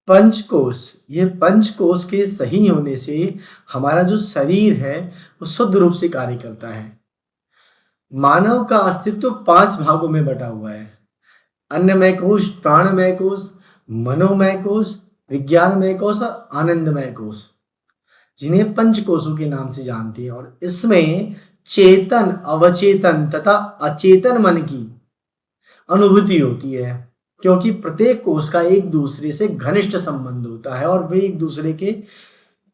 पंचकोश, ये पंचकोश के सही होने से हमारा जो शरीर है वो शुद्ध रूप से कार्य करता है। मानव का अस्तित्व 5 भागों में बटा हुआ है। अन्नमय कोश, प्राणमय कोश, मनोमय कोश, विज्ञानमय कोश और आनंदमय कोश, जिन्हें पंचकोशों के नाम से जानते हैं। और इसमें चेतन, अवचेतन तथा अचेतन मन की अनुभूति होती है, क्योंकि प्रत्येक कोष का एक दूसरे से घनिष्ठ संबंध होता है और वे एक दूसरे के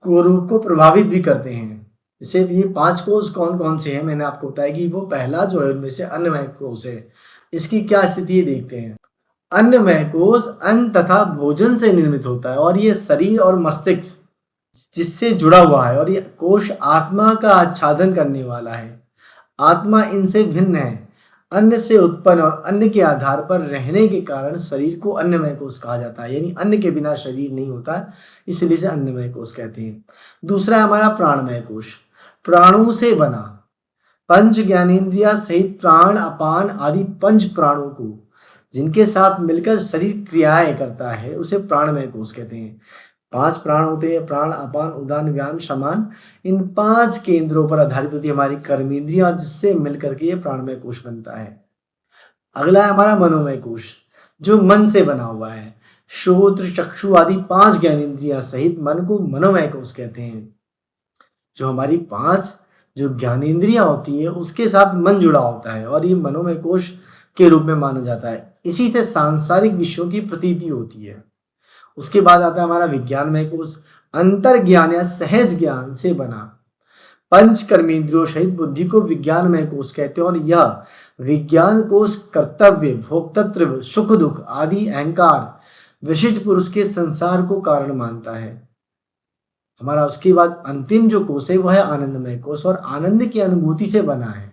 रूप को प्रभावित भी करते हैं। जैसे ये 5 कोष कौन कौन से हैं, मैंने आपको बताया कि वो पहला जो है उनमें से अन्नमय कोष है। इसकी क्या स्थिति है देखते हैं। अन्नमय कोष अन्न तथा भोजन से निर्मित होता है और ये शरीर और मस्तिष्क जिससे जुड़ा हुआ है, और ये कोष आत्मा का आच्छादन करने वाला है। आत्मा इनसे भिन्न है। अन्न से उत्पन्न और अन्न के आधार पर रहने के कारण शरीर को अन्नमय कोश कहा जाता है, यानी अन्न के बिना शरीर नहीं होता है, इसलिए इसे अन्नमय कोश कहते हैं। दूसरा है हमारा प्राणमय कोश। प्राणों से बना, पंच ज्ञानेंद्रिया सहित प्राण, अपान आदि पंच प्राणों को जिनके साथ मिलकर शरीर क्रियाएं करता है उसे प्राणमय कोश कहते हैं। 5 प्राण होते हैं, प्राण, अपान, उदान, व्यान, समान। इन 5 केंद्रों पर आधारित होती है हमारी कर्मेंद्रियां, जिससे मिलकर के ये प्राणमय कोश बनता है। अगला है हमारा मनोमय कोश, जो मन से बना हुआ है। श्रोत्र, चक्षु आदि 5 ज्ञानेंद्रियां सहित मन को मनोमय कोश कहते हैं। जो हमारी 5 जो ज्ञानेंद्रियां होती है उसके साथ मन जुड़ा होता है और ये मनोमय कोश के रूप में माना जाता है। इसी से सांसारिक विषयों की प्रतीति होती है। उसके बाद आता है हमारा विज्ञानमय कोश। अंतर ज्ञान या सहज ज्ञान से बना पंच कर्मेंद्रियों सहित बुद्धि को विज्ञानमय कोश कहते हैं और यह विज्ञान कोश कर्तव्य, भोक्तृत्व, सुख दुख आदि अहंकार, विशिष्ट पुरुष के संसार को कारण मानता है। हमारा उसके बाद अंतिम जो कोश है वह है आनंदमय कोश और आनंद की अनुभूति से बना है।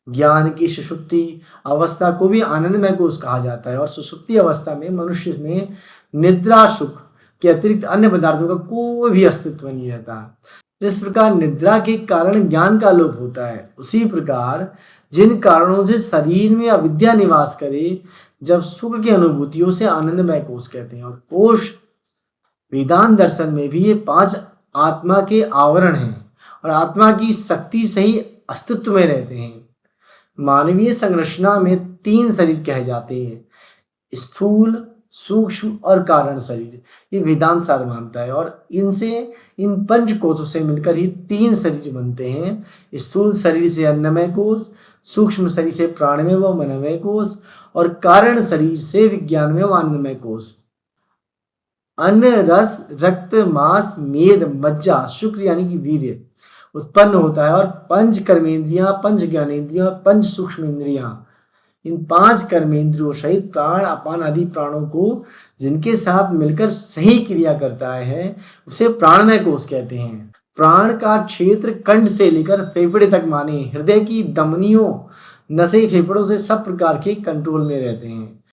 ज्ञान की सुषुप्ति अवस्था को भी आनंदमय कोश कहा जाता है और सुषुप्ति अवस्था में मनुष्य में निद्रा सुख के अतिरिक्त अन्य पदार्थों का कोई भी अस्तित्व नहीं रहता। जिस प्रकार निद्रा के कारण ज्ञान का लोप होता है, उसी प्रकार जिन कारणों से शरीर में अविद्या निवास करे, जब सुख की अनुभूतियों से आनंदमय कोश कहते हैं। और कोश वेदांत दर्शन में भी ये 5 आत्मा के आवरण हैं और आत्मा की शक्ति से ही अस्तित्व में रहते हैं। मानवीय संरचना में 3 शरीर कहे जाते हैं, स्थूल, सूक्ष्म और कारण शरीर। ये वेदांत सार मानता है और इनसे इन पंच कोशों से मिलकर ही 3 शरीर बनते हैं। स्थूल शरीर से अन्नमय कोश, सूक्ष्म शरीर से प्राणमय व मनोमय कोश और कारण शरीर से विज्ञानमय व आनंदमय कोश। अन्न, रस, रक्त, मांस, मेद, मज्जा, शुक्र यानी कि वीर्य उत्पन्न होता है और पंच कर्मेंद्रियां, पंच ज्ञानेंद्रियां, पंच सूक्ष्म इंद्रियां, इन 5 कर्मेंद्रियों सहित प्राण, अपान आदि प्राणों को जिनके साथ मिलकर सही क्रिया करता है उसे प्राणमय कोश कहते हैं। प्राण का क्षेत्र कंठ से लेकर फेफड़े तक, माने हृदय की धमनियों, नसें, फेफड़ों से सब प्रकार के कंट्रोल में रहते हैं।